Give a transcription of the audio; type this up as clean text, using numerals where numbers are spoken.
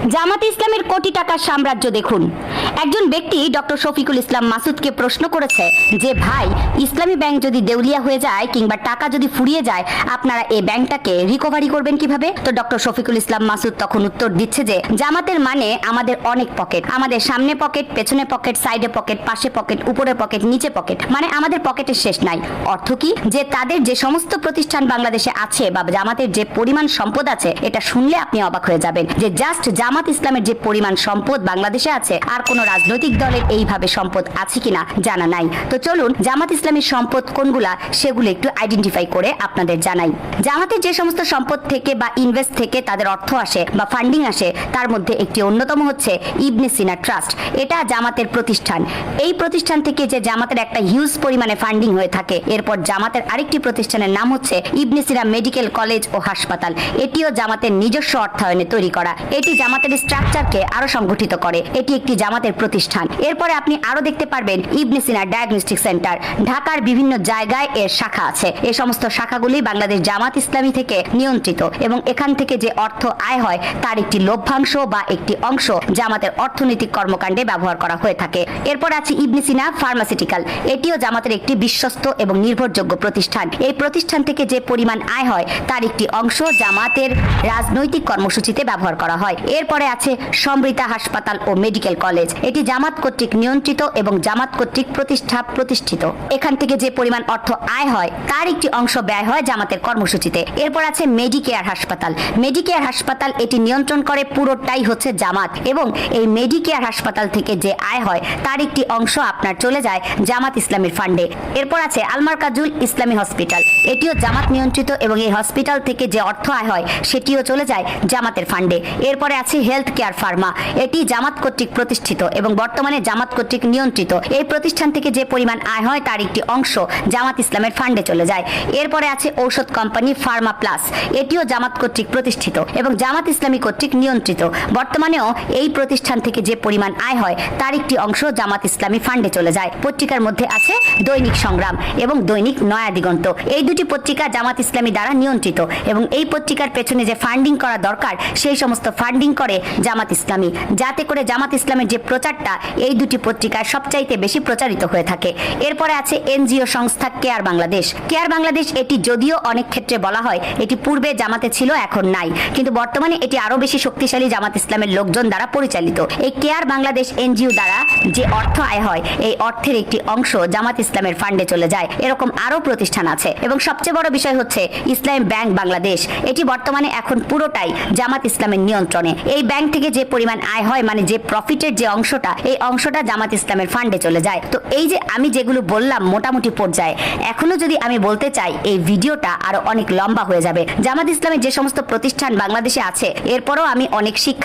জামাতে ইসলামের কোটি টাকার সাম্রাজ্য দেখুন। একজন ব্যক্তি ডক্টর শফিকুল ইসলাম মাসুদকে প্রশ্ন করেছে যে ভাই, ইসলামী ব্যাংক যদি দেউলিয়া হয়ে যায় কিংবা টাকা যদি ফুরিয়ে যায়, আপনারা এই ব্যাংকটাকে রিকভারি করবেন কিভাবে? তো ডক্টর শফিকুল ইসলাম মাসুদ তখন উত্তর দিচ্ছে যে জামাতের মানে আমাদের অনেক পকেট, আমাদের সামনে পকেট, পেছনে পকেট, সাইডে পকেট, পাশে পকেট, উপরে পকেট, নিচে পকেট, মানে আমাদের পকেটের শেষ নাই। অর্থ কি? যে তাদের যে সমস্ত প্রতিষ্ঠান বাংলাদেশে আছে বা জামাতের যে পরিমাণ সম্পদ আছে, এটা শুনলে আপনি অবাক হয়ে যাবেন যে জাস্ট জামাত ইসলামের যে পরিমাণ সম্পদ বাংলাদেশে আছে, আর কোন রাজনৈতিক দলের এইভাবে সম্পদ আছে কিনা জানা নাই। তো চলুন জামাত ইসলামের সম্পদ কোনগুলা সেগুলো একটু আইডেন্টিফাই করে আপনাদের জানাই। জামাতের যে সমস্ত সম্পদ থেকে বা ইনভেস্ট থেকে তাদের অর্থ আসে বা ফান্ডিং আসে, তার মধ্যে একটি অন্যতম হচ্ছে ইবনে সিনা ট্রাস্ট। এটা জামাতের প্রতিষ্ঠান। এই প্রতিষ্ঠান থেকে যে জামাতের একটা হিউজ পরিমাণে ফান্ডিং হয়ে থাকে। এরপর জামাতের আরেকটি প্রতিষ্ঠানের নাম হচ্ছে ইবনে সিনা মেডিকেল কলেজ ও হাসপাতাল। এটিও জামাতের নিজস্ব অর্থায়নে তৈরি করা। এটি জামাতের স্ট্রাকচারকে আরো সংগঠিত করে। এটি একটি জামাতের প্রতিষ্ঠান। এরপরে আপনি আরো দেখতে পারবেন ইবনে সিনা ডায়াগনস্টিক সেন্টার। ঢাকার বিভিন্ন জায়গায় এর শাখা আছে। এই সমস্ত শাখাগুলি বাংলাদেশ জামাত ইসলামী থেকে নিয়ন্ত্রিত এবং এখান থেকে যে অর্থ আয় হয় তার একটি লভ্যাংশ বা একটি অংশ জামাতের অর্থনৈতিক কর্মকাণ্ডে ব্যবহার করা হয়ে থাকে। এরপর আছে ইবনে সিনা ফার্মাসিউটিক্যাল। এটিও জামাতের একটি বিশ্বস্ত এবং নির্ভরযোগ্য প্রতিষ্ঠান। এই প্রতিষ্ঠান থেকে যে পরিমাণ আয় হয় তার একটি অংশ জামাতের রাজনৈতিক কর্মসূচিতে ব্যবহার করা হয়। এরপরে আছে সমৃতা হাসপাতাল ও মেডিকেল কলেজ। এটি জামাত কর্তৃক নিয়ন্ত্রিত এবং জামাত কর্তৃক প্রতিষ্ঠিত। এখান থেকে যে পরিমাণ অর্থ আয় হয় তার একটি অংশ ব্যয় হয় জামাতের কর্মসূচিতে। এরপর আছে মেডিকেয়ার হাসপাতাল। মেডিকেয়ার হাসপাতাল এটি নিয়ন্ত্রণ করে পুরোটাই হচ্ছে জামাত এবং এই মেডিকেয়ার হাসপাতাল থেকে যে আয় হয় তার একটি অংশ আপনার চলে যায় জামাত ইসলামের ফান্ডে। এরপর আছে আলমারকাজুল ইসলামী হসপিটাল। এটিও জামাত নিয়ন্ত্রিত এবং এই হসপিটাল থেকে যে অর্থ আয় হয় সেটিও চলে যায় জামাতের ফান্ডে। এরপরে আছে হেলথ কেয়ার ফার্মা। এটি জামাত কর্তৃক প্রতিষ্ঠিত এবং বর্তমানে জামাত কর্তৃক নিয়ন্ত্রিত। এই প্রতিষ্ঠান থেকে যে পরিমাণ আয় হয় তার একটি অংশ জামাত ইসলামের ফান্ডে চলে যায়। এরপরে আছে ঔষধ কোম্পানি ফার্মা প্লাস। এটিও জামাত কর্তৃক প্রতিষ্ঠিত এবং জামাত ইসলামী কর্তৃক নিয়ন্ত্রিত। বর্তমানেও এই প্রতিষ্ঠান থেকে যে পরিমাণ আয় হয় তার একটি অংশ জামাত ইসলামী ফান্ডে চলে যায়। পত্রিকার মধ্যে আছে দৈনিক সংগ্রাম এবং দৈনিক নয়া দিগন্ত। এই দুটি পত্রিকা জামাত ইসলামী দ্বারা নিয়ন্ত্রিত এবং এই পত্রিকার পেছনে যে ফান্ডিং করা দরকার সেই সমস্ত ফান্ডিং করে জামাত ইসলামী, যাতে করে জামাত ইসলামের যে প্রচারটা এই দুটি পত্রিকায় সবচাইতে বেশি প্রচারিত হয়ে থাকে। এরপরে আছে এনজিও সংস্থা কেয়ার বাংলাদেশ। কেয়ার বাংলাদেশ এটি যদিও অনেক ক্ষেত্রে বলা হয় এটি পূর্বে জামাতে ছিল, এখন নাই, কিন্তু বর্তমানে এটি আরো বেশি শক্তিশালী জামাত ইসলামের লোকজন দ্বারা পরিচালিত। এই কেয়ার বাংলাদেশ এনজিও দ্বারা যে অর্থ আয় হয় এই অর্থের একটি অংশ জামাত ইসলামের ফান্ডে চলে যায়। এরকম আরো প্রতিষ্ঠান আছে এবং সবচেয়ে বড় বিষয় হচ্ছে ইসলামী ব্যাংক বাংলাদেশ। এটি বর্তমানে এখন পুরোটাই জামাত ইসলামের নিয়ন্ত্রণে। এই ব্যাংক থেকে যে পরিমাণ আয় হয়, মানে যে প্রফিটের যে অংশটা, এই অংশটা জামাত ইসলামের ফান্ডে চলে যায়। তো এই যে আমি যেগুলো বললাম মোটামুটি পর্যায়ে, এখনো যদি আমি বলতে চাই এই ভিডিওটা আরো অনেক লম্বা হয়ে যাবে। জামাত ইসলামের যে সমস্ত প্রতিষ্ঠান বাংলাদেশে আছে এরপরও আমি অনেক শিক্ষা